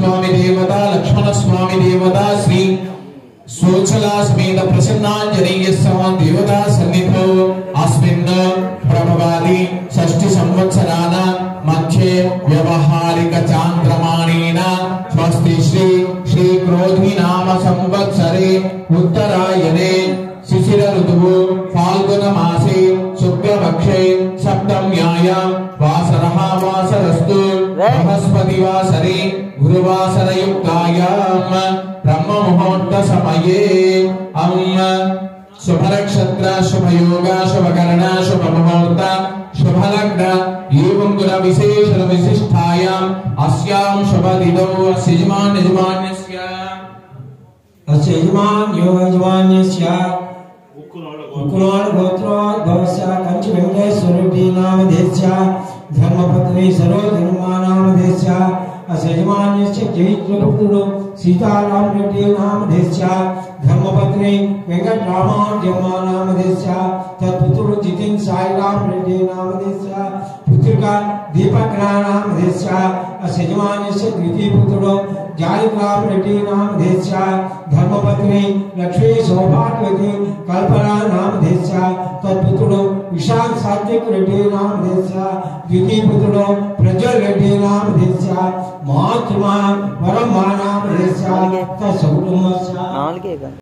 स्वामी देवता लक्ष्मण स्वामी देवता श्री सोचला समेत प्रसन्नांजनेय समान देवता सन्निधौ अस्मिन् प्रभवादि षष्ठी संवत्सराणां मध्ये व्यवहारिक चांद्रमाणेन स्वस्ति श्री क्रोधी नाम संवत्सरे उत्तरायणे शिशिर ऋतुः फाल्गुन मासे शुक्लपक्षे सप्तम्यायां वासरः वासरस्तु बृहस्पतिवासरे गुरुवासरयुक्तायां ब्रह्म मुहूर्त समये शुभ नक्षत्र शुभ योग शुभ करण शुभ मुहूर्त शुभ लग्न एवं गुण विशेष विशिष्टायां अस्यां शुभ तिथौ यजमान्यस्य उकुलाल गोत्रोद्भवस्य कंच वेंकटेश्वरी नामधेयस्य धर्मपत्नी सरोजनमा नामधेयस्य असयजमान्यस्य जयित्रपुत्रो सीताराम रेड्डी नामधेयस्य धर्मपत्नी वेंकटरामाजम्मा नामधेयस्य तत्पुत्रो जितेन साईराम रेड्डी नामधेयस्य पुत्रिका दीपक नामधेयस्य असयजमान्यस्य द्वितीय पुत्रो जालिग्राम रेड्डी नामधेयस्य धर्मपत्नी लक्ष्मी सौभाग्यवती कल्पना नामधेयस्य तत्पुत्रो विशाल सात्विक रेड्डी नामधेयस्य द्वितीय पुत्रो प्रज्वल रेड्डी नामधेयस्य महात्मा वरम नामधेयस्य तत्सकुटुंबस्य